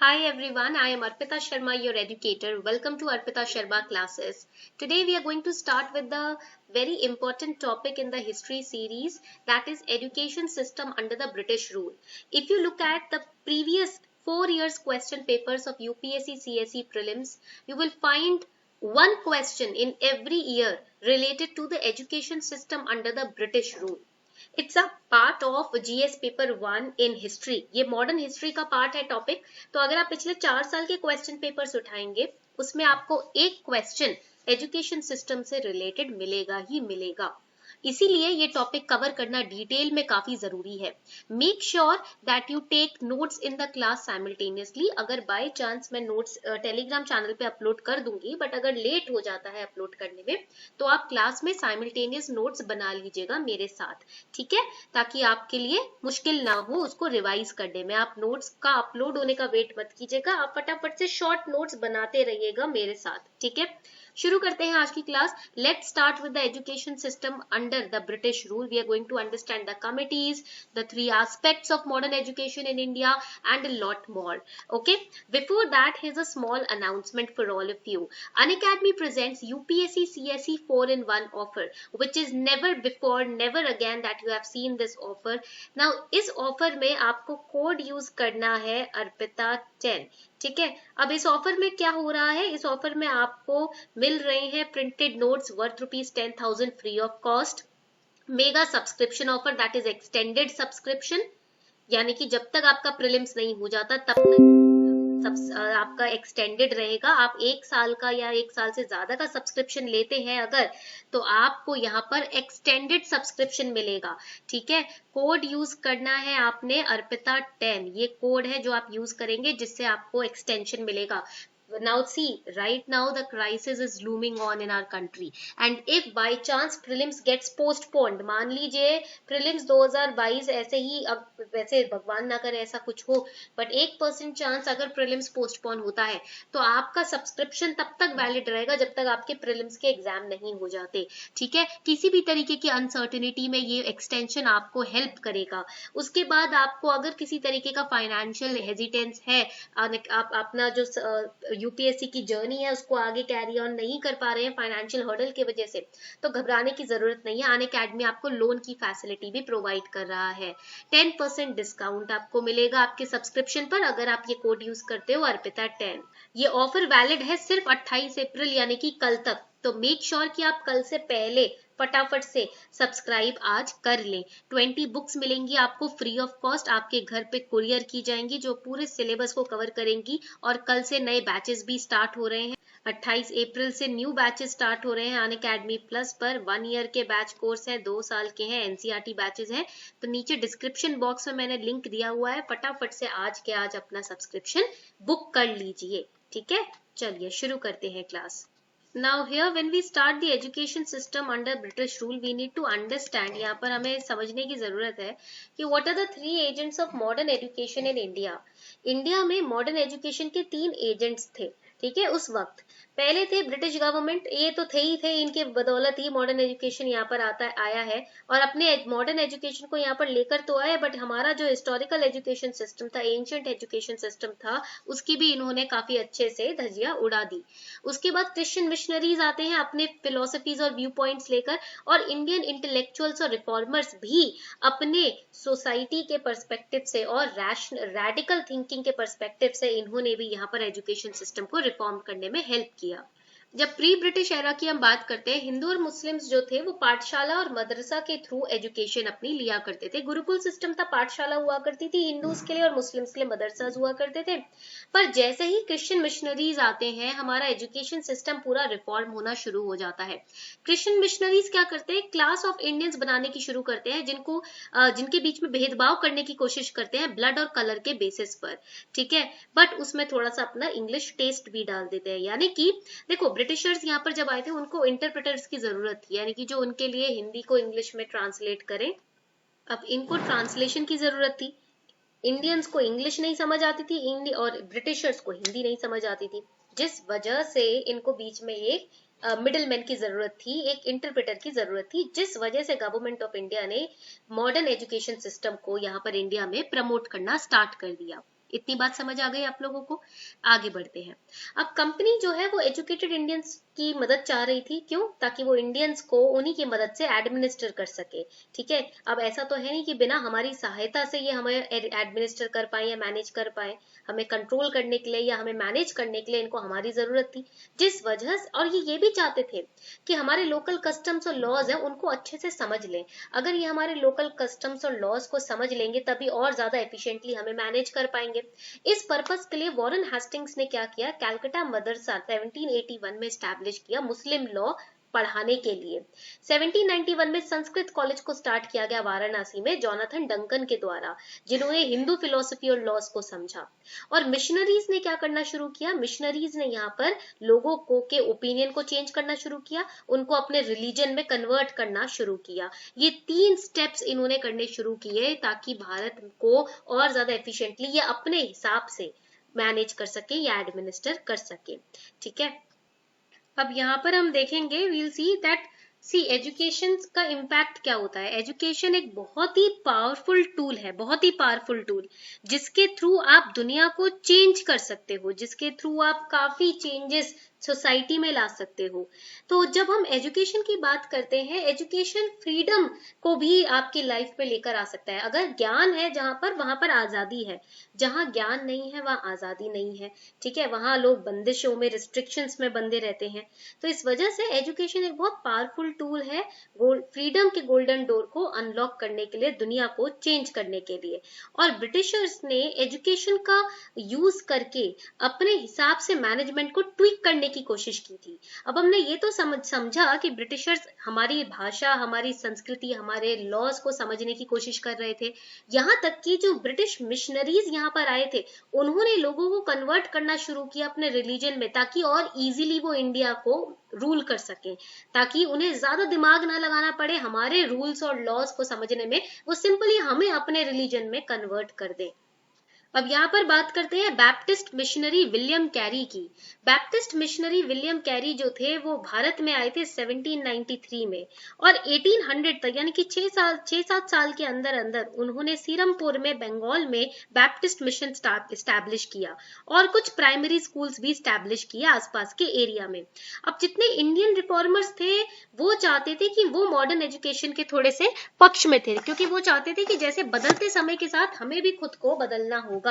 Hi everyone, I am Arpita Sharma, your educator. Welcome to Arpita Sharma classes. Today we are going to start with the very important topic in the history series, that is education system under the British rule. If you look at the previous 4 years question papers of UPSC CSE prelims, you will find one question in every year related to the education system under the British rule. It's a part of GS paper 1 in history. ये modern history का part है topic. तो अगर आप पिछले 4 साल के question papers उठाएंगे उसमें आपको एक क्वेश्चन एजुकेशन सिस्टम से रिलेटेड मिलेगा ही मिलेगा। इसीलिए ये टॉपिक कवर करना डिटेल में काफी जरूरी है। Make sure that you take notes in the class simultaneously. अगर बाय चांस मैं नोट्स टेलीग्राम चैनल पे अपलोड कर दूंगी, बट अगर लेट हो जाता है अपलोड करने में, तो आप क्लास में साइमल्टेनियस नोट्स बना लीजिएगा मेरे साथ, ठीक है, ताकि आपके लिए मुश्किल ना हो उसको रिवाइज करने में। आप नोट्स का अपलोड होने का वेट मत कीजिएगा, आप फटाफट से शॉर्ट नोट्स बनाते रहिएगा मेरे साथ, ठीक है। शुरू करते हैं आज की class. Let's start with the education system under the British rule. We are going to understand the committees, the 3 aspects of modern education in India and a lot more. Okay, before that, here's a small announcement for all of you. Unacademy presents UPSC CSE 4-in-1 offer, which is never before, never again that you have seen this offer. Now, इस offer में आपको code use करना है अर्पिता 10, ठीक है। अब इस offer में क्या हो रहा है, इस ऑफर में आपको मिल रहे हैं printed notes worth ₹10,000 free of cost. Mega subscription offer, that is extended subscription, यानी कि जब तक आपका प्रीलिम्स नहीं हो जाता तब तक आपका एक्सटेंडेड रहेगा। आप 1 साल का या 1 साल से ज्यादा का सब्सक्रिप्शन लेते हैं अगर, तो आपको यहाँ पर एक्सटेंडेड सब्सक्रिप्शन मिलेगा, ठीक है। कोड यूज करना है आपने अर्पिता 10, ये कोड है जो आप यूज करेंगे जिससे आपको एक्सटेंशन मिलेगा। Now see, right now the crisis is looming on in our country, and if by chance prelims gets postponed, मान लीजिए prelims 2022 ऐसे ही, अब वैसे भगवान ना करे ऐसा कुछ हो, बट 1% चांस अगर prelims postpone होता है तो आपका सब्सक्रिप्शन तब तक वैलिड रहेगा जब तक आपके prelims के एग्जाम नहीं हो जाते, ठीक है। किसी भी तरीके की अनसर्टेनिटी में ये एक्सटेंशन आपको हेल्प करेगा। उसके बाद आपको अगर किसी तरीके का फाइनेंशियल हेजिटेंस है, आप अपना जो यूपीएससी की जर्नी है उसको आगे कैरी ऑन नहीं कर पा रहे हैं फाइनेंशियल हर्डल की वजह से, तो घबराने की जरूरत नहीं है। अनअकैडमी आपको लोन की फैसिलिटी भी प्रोवाइड कर रहा है। 10% डिस्काउंट आपको मिलेगा आपके सब्सक्रिप्शन पर अगर आप ये कोड यूज करते हो अर्पिता 10। ये ऑफर वैलिड है सिर्फ 28 अप्रैल यानी कि कल तक, तो मेक श्योर कि आप कल से पहले फटाफट से सब्सक्राइब आज कर लें। 20 बुक्स मिलेंगी आपको फ्री ऑफ कॉस्ट, आपके घर पे कुरियर की जाएंगी जो पूरे सिलेबस को कवर करेंगी। और कल से नए बैचेस भी स्टार्ट हो रहे हैं। 28 अप्रैल से न्यू बैचेस स्टार्ट हो रहे हैं अनअकैडमी प्लस पर। 1 ईयर के बैच कोर्स है, 2 साल के हैं, एनसीईआरटी बैचेस हैं। तो नीचे डिस्क्रिप्शन बॉक्स में मैंने लिंक दिया हुआ है, फटाफट से आज के आज अपना सब्सक्रिप्शन बुक कर लीजिए, ठीक है। चलिए शुरू करते हैं class. Now here when we start the education system under British rule, we need to understand, यहाँ पर हमें समझने की जरूरत है कि what are the 3 agents of modern education in India। India में मॉडर्न एजुकेशन के 3 एजेंट्स थे, ठीक है। उस वक्त पहले थे ब्रिटिश गवर्नमेंट, ये तो थे ही थे, इनके बदौलत ही मॉडर्न एजुकेशन यहाँ पर आया है और अपने मॉडर्न एजुकेशन को यहाँ पर लेकर तो आए, बट हमारा जो हिस्टोरिकल एजुकेशन सिस्टम था, एंशिएंट एजुकेशन सिस्टम था, उसकी भी इन्होंने काफी अच्छे से धज्जियां उड़ा दी। उसके बाद क्रिश्चियन मिशनरीज आते हैं अपने फिलोसफीज और व्यू पॉइंट्स लेकर, और इंडियन इंटेलेक्चुअल्स और रिफॉर्मर्स भी अपने सोसाइटी के पर्सपेक्टिव से और रैडिकल थिंकिंग के पर्सपेक्टिव से इन्होंने भी यहाँ पर एजुकेशन सिस्टम को रिफॉर्म करने में हेल्प किया। जब प्री ब्रिटिश एरा की हम बात करते हैं, हिंदू और मुस्लिम्स जो थे वो पाठशाला और मदरसा के थ्रू एजुकेशन अपनी लिया करते थे। गुरुकुल सिस्टम था, पाठशाला हुआ करती थी हिंदूज के लिए और मुस्लिम्स के लिए मदरसा हुआ करते थे। पर जैसे ही क्रिश्चियन मिशनरीज आते हैं, हमारा एजुकेशन सिस्टम पूरा रिफॉर्म होना शुरू हो जाता है। क्रिश्चियन मिशनरीज क्या करते हैं, क्लास ऑफ इंडियंस बनाने की शुरू करते हैं, जिनके बीच में भेदभाव करने की कोशिश करते हैं ब्लड और कलर के बेसिस पर, ठीक है। बट उसमें थोड़ा सा अपना इंग्लिश टेस्ट भी डाल देते हैं, यानी कि देखो ब्रिटिशर्स यहाँ पर जब आए थे उनको इंटरप्रेटर्स की जरूरत थी, यानी कि जो उनके लिए हिंदी को इंग्लिश में ट्रांसलेट करें। अब इनको ट्रांसलेशन की जरूरत थी, इंडियंस को इंग्लिश नहीं समझ आती थी और ब्रिटिशर्स को हिंदी नहीं समझ आती थी, जिस वजह से इनको बीच में एक मिडिल मैन की जरूरत थी, एक इंटरप्रेटर की जरूरत थी, जिस वजह से गवर्नमेंट ऑफ इंडिया ने मॉडर्न एजुकेशन सिस्टम को यहाँ पर इंडिया में प्रमोट करना स्टार्ट कर दिया। इतनी बात समझ आ गई आप लोगों को? आगे बढ़ते हैं। अब कंपनी जो है वो एजुकेटेड इंडियंस की मदद चाह रही थी, क्यों? ताकि वो इंडियंस को उन्हीं की मदद से एडमिनिस्टर कर सके। ठीक है, अब ऐसा तो है नहीं कि बिना हमारी सहायता से ये हमें एडमिनिस्टर कर पाए या मैनेज कर पाए। हमें कंट्रोल करने के लिए या हमें मैनेज करने के लिए इनको हमारी जरूरत थी, जिस वजह से, और ये भी चाहते थे कि हमारे लोकल कस्टम्स और लॉज है उनको अच्छे से समझ लें। अगर ये हमारे लोकल कस्टम्स और लॉज को समझ लेंगे तभी और ज्यादा एफिशिएंटली हमें मैनेज कर पाएंगे। इस पर्पस के लिए वॉरेन हेस्टिंग्स ने क्या किया, कैलकाटा मदरसा 1781 में स्टैब्लिश किया मुस्लिम लॉ पढ़ाने के लिए। 1791 में संस्कृत कॉलेज को स्टार्ट किया गया वाराणसी में जोनाथन डंकन के द्वारा, जिन्होंने हिंदू फिलोसफी और लॉज को समझा। और मिशनरीज ने क्या करना शुरू किया, मिशनरीज ने यहाँ पर लोगों को के ओपिनियन को चेंज करना शुरू किया, उनको अपने रिलीजन में कन्वर्ट करना शुरू किया। ये 3 स्टेप्स इन्होंने करने शुरू किए ताकि भारत को और ज्यादा एफिशिएंटली ये अपने हिसाब से मैनेज कर सके या एडमिनिस्टर कर सके। ठीक है, अब यहाँ पर हम देखेंगे, वील सी दैट एजुकेशन का इम्पैक्ट क्या होता है। एजुकेशन एक बहुत ही पावरफुल टूल है, बहुत ही पावरफुल टूल, जिसके थ्रू आप दुनिया को चेंज कर सकते हो, जिसके थ्रू आप काफी चेंजेस सोसाइटी में ला सकते हो। तो जब हम एजुकेशन की बात करते हैं, एजुकेशन फ्रीडम को भी आपकी लाइफ पे लेकर आ सकता है। अगर ज्ञान है जहां पर, वहां पर आजादी है, जहां ज्ञान नहीं है वहां आजादी नहीं है। ठीक है, वहां लोग बंदिशों में, रिस्ट्रिक्शंस में बंधे रहते हैं। तो इस वजह से एजुकेशन एक बहुत पावरफुल टूल है फ्रीडम के गोल्डन डोर को अनलॉक करने के लिए, दुनिया को चेंज करने के लिए। और ब्रिटिशर्स ने एजुकेशन का यूज करके अपने हिसाब से मैनेजमेंट को ट्विक करने की कोशिश की थी। अब हमने ये तो समझा कि ब्रिटिशर्स हमारी भाषा, हमारी संस्कृति, हमारे लॉज को समझने की कोशिश कर रहे थे। यहाँ तक कि जो ब्रिटिश मिशनरीज यहाँ पर आए थे, उन्होंने लोगों को कन्वर्ट करना शुरू किया अपने रिलीजन में, ताकि और इजीली वो इंडिया को रूल कर सके, ताकि उन्हें ज्यादा दिमाग ना लगाना पड़े हमारे रूल्स और लॉज को समझने में, वो सिंपली हमें अपने रिलीजन में कन्वर्ट कर दे। अब यहाँ पर बात करते हैं बैप्टिस्ट मिशनरी विलियम कैरी की। बैप्टिस्ट मिशनरी विलियम कैरी जो थे वो भारत में आए थे 1793 में, और 1800 तक, यानी कि 6-7 साल के अंदर अंदर उन्होंने सीरमपुर में, बंगाल में बैप्टिस्ट मिशन स्टैब्लिश किया, और कुछ प्राइमरी स्कूल्स भी स्टैब्लिश किए आसपास के एरिया में। अब जितने इंडियन रिफॉर्मर्स थे वो चाहते थे कि वो मॉडर्न एजुकेशन के थोड़े से पक्ष में थे, क्योंकि वो चाहते थे कि जैसे बदलते समय के साथ हमें भी खुद को बदलना होगा।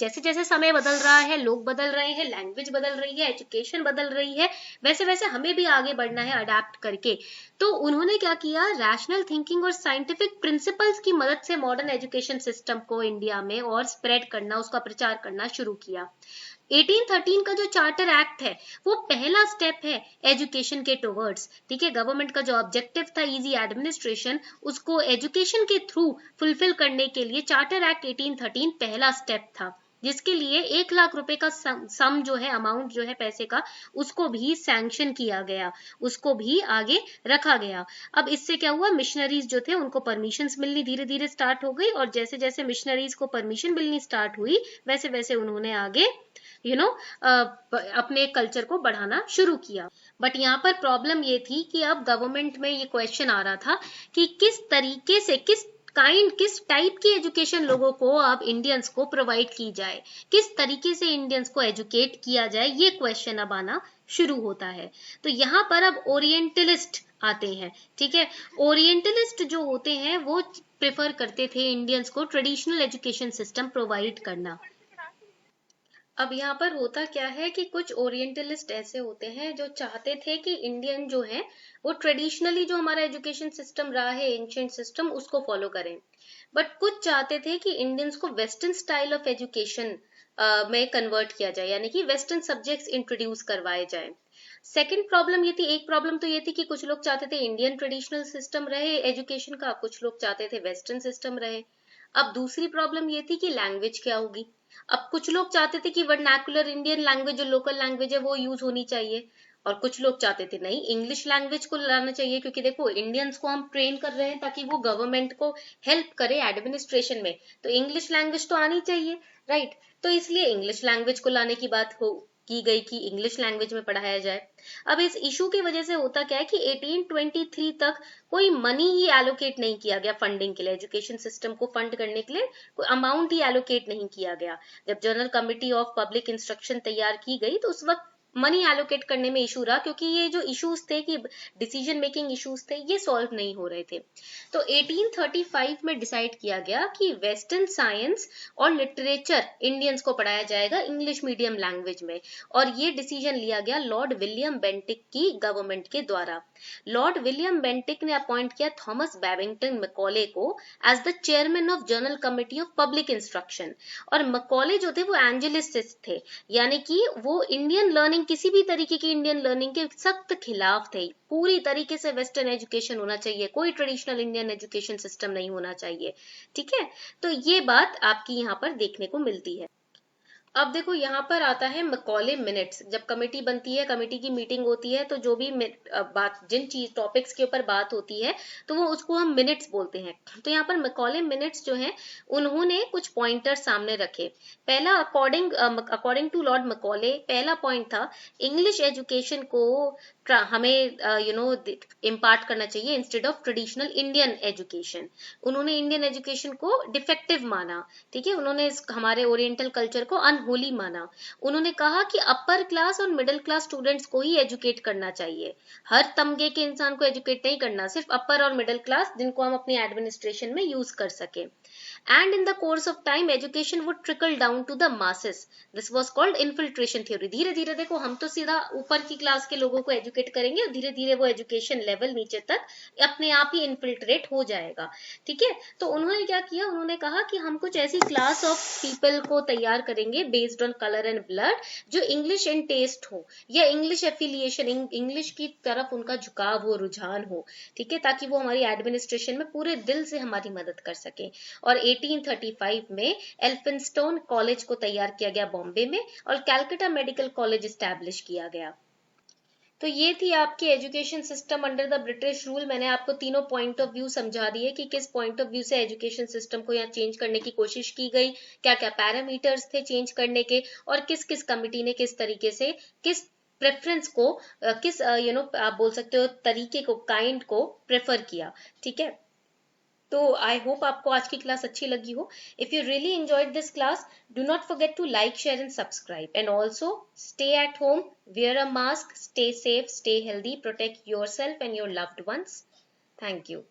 जैसे जैसे समय बदल रहा है, लोग बदल रहे हैं, लैंग्वेज बदल रही है, एजुकेशन बदल रही है, वैसे वैसे हमें भी आगे बढ़ना है अडेप्ट करके। तो उन्होंने क्या किया, रैशनल थिंकिंग और साइंटिफिक प्रिंसिपल्स की मदद से मॉडर्न एजुकेशन सिस्टम को इंडिया में और स्प्रेड करना, उसका प्रचार करना शुरू किया। 1813 का जो चार्टर एक्ट है वो पहला स्टेप है एजुकेशन के टुवर्ड्स। ठीक है, गवर्नमेंट का जो ऑब्जेक्टिव था इजी एडमिनिस्ट्रेशन, उसको एजुकेशन के थ्रू फुलफिल करने के लिए चार्टर एक्ट 1813 पहला स्टेप था, जिसके लिए 1 लाख रुपए का सम जो है, अमाउंट जो है पैसे का, उसको भी सैंक्शन किया गया, उसको भी आगे रखा गया। अब इससे क्या हुआ, मिशनरीज जो थे उनको परमिशंस मिलनी धीरे धीरे स्टार्ट हो गई, और जैसे जैसे मिशनरीज को परमिशन मिलनी स्टार्ट हुई वैसे वैसे उन्होंने आगे अपने कल्चर को बढ़ाना शुरू किया। बट यहाँ पर प्रॉब्लम ये थी कि अब गवर्नमेंट में ये क्वेश्चन आ रहा था कि किस तरीके से, किस टाइप की एजुकेशन लोगों को, अब इंडियंस को प्रोवाइड की जाए, किस तरीके से इंडियंस को एजुकेट किया जाए, ये क्वेश्चन अब आना शुरू होता है। तो यहाँ पर अब ओरिएंटलिस्ट आते हैं। ठीक है, ओरिएंटलिस्ट जो होते हैं वो प्रेफर करते थे इंडियंस को ट्रेडिशनल एजुकेशन सिस्टम प्रोवाइड करना। अब यहाँ पर होता क्या है कि कुछ ओरिएंटलिस्ट ऐसे होते हैं जो चाहते थे कि इंडियन जो है वो ट्रेडिशनली जो हमारा एजुकेशन सिस्टम रहा है, एंशिएंट सिस्टम, उसको फॉलो करें। बट कुछ चाहते थे कि इंडियंस को वेस्टर्न स्टाइल ऑफ एजुकेशन में कन्वर्ट किया जाए, यानी कि वेस्टर्न सब्जेक्ट्स इंट्रोड्यूस करवाए जाए। सेकंड प्रॉब्लम ये थी, एक प्रॉब्लम तो ये थी कि कुछ लोग चाहते थे इंडियन ट्रेडिशनल सिस्टम रहे एजुकेशन का, कुछ लोग चाहते थे वेस्टर्न सिस्टम रहे। अब दूसरी प्रॉब्लम ये थी कि लैंग्वेज क्या होगी। अब कुछ लोग चाहते थे कि वर्नाकुलर इंडियन लैंग्वेज, जो लोकल लैंग्वेज है, वो यूज होनी चाहिए, और कुछ लोग चाहते थे नहीं, इंग्लिश लैंग्वेज को लाना चाहिए, क्योंकि देखो इंडियंस को हम ट्रेन कर रहे हैं ताकि वो गवर्नमेंट को हेल्प करे एडमिनिस्ट्रेशन में, तो इंग्लिश लैंग्वेज तो आनी चाहिए, राइट। तो इसलिए इंग्लिश लैंग्वेज को लाने की बात की गई कि इंग्लिश लैंग्वेज में पढ़ाया जाए। अब इस इशू की वजह से होता क्या है कि 1823 तक कोई मनी ही एलोकेट नहीं किया गया फंडिंग के लिए, एजुकेशन सिस्टम को फंड करने के लिए कोई अमाउंट ही एलोकेट नहीं किया गया। जब general committee of public instruction तैयार की गई तो उस वक्त मनी एलोकेट करने में इशू रहा, क्योंकि ये जो इश्यूज थे कि डिसीजन मेकिंग इश्यूज थे ये सॉल्व नहीं हो रहे थे। तो 1835 में डिसाइड किया गया कि वेस्टर्न साइंस और लिटरेचर इंडियंस को पढ़ाया जाएगा इंग्लिश मीडियम लैंग्वेज में, और ये डिसीजन लिया गया लॉर्ड विलियम बेंटिक की गवर्नमेंट के द्वारा। लॉर्ड विलियम बेंटिक ने अपॉइंट किया थॉमस बैबिंगटन मैकॉले को as the chairman of general committee of public instruction. और मैकॉले जो थे वो एंजेलिस्ट थे, यानी कि वो इंडियन लर्निंग, किसी भी तरीके की इंडियन लर्निंग के सख्त खिलाफ थे। पूरी तरीके से वेस्टर्न एजुकेशन होना चाहिए, कोई ट्रेडिशनल इंडियन एजुकेशन सिस्टम नहीं होना चाहिए। ठीक है, तो ये बात आपकी यहाँ पर देखने को मिलती है। अब देखो यहाँ पर आता है मैकॉले मिनट्स। जब कमेटी बनती है, कमेटी की मीटिंग होती है, तो जो भी बात, जिन चीज टॉपिक्स के ऊपर बात होती है तो वो उसको हम मिनट्स बोलते हैं। तो यहाँ पर मैकॉले मिनट्स जो है उन्होंने कुछ पॉइंटर्स सामने रखे। पहला, अकॉर्डिंग टू लॉर्ड मैकॉले, पहला पॉइंट था इंग्लिश एजुकेशन को हमें इम्पार्ट करना चाहिए instead of traditional Indian education. उन्होंने इंडियन एजुकेशन को डिफेक्टिव माना। ठीक है, उन्होंने हमारे ओरिएंटल कल्चर को अनहोली माना। उन्होंने कहा कि अपर क्लास और मिडिल क्लास स्टूडेंट्स को ही एजुकेट करना चाहिए, हर तबके के इंसान को एजुकेट नहीं करना, सिर्फ अपर और मिडिल क्लास जिनको हम अपनी एडमिनिस्ट्रेशन में यूज कर सके। And in the course of time, education would trickle down to the masses. This was called infiltration theory. धीरे धीरे देखो, हम तो सीधा ऊपर की क्लास के लोगों को एजुकेट करेंगे और धीरे धीरे वो एजुकेशन लेवल नीचे तक अपने आप ही इनफिल्ट्रेट हो जाएगा। ठीक है, तो उन्होंने क्या किया, उन्होंने कहा कि हम कुछ ऐसी क्लास ऑफ पीपल को तैयार करेंगे based on colour and blood, जो इंग्लिश इन टेस्ट हो या इंग्लिश एफिलिएशन, इंग्लिश की तरफ उनका झुकाव हो, रुझान हो। ठीक है, ताकि वो हमारी एडमिनिस्ट्रेशन में पूरे दिल से हमारी मदद कर सके। और 1835 में एल्फिंस्टोन कॉलेज को तैयार किया गया बॉम्बे में, और कैलकाटा मेडिकल कॉलेज एस्टैब्लिश किया गया। तो ये थी आपकी education system under the British rule. मैंने आपको तीनों पॉइंट ऑफ व्यू समझा दिए कि किस पॉइंट ऑफ व्यू से एजुकेशन सिस्टम को यहाँ चेंज करने की कोशिश की गई, क्या क्या पैरामीटर्स थे चेंज करने के, और किस किस कमिटी ने किस तरीके से किस प्रेफरेंस को किस आप बोल सकते हो तरीके को, काइंड को प्रेफर किया। ठीक है, तो आई होप आपको आज की क्लास अच्छी लगी हो। If you really enjoyed this class, do not forget to like, share and subscribe, and also stay at home, wear a mask, stay safe, stay healthy, protect yourself and your loved ones. Thank you.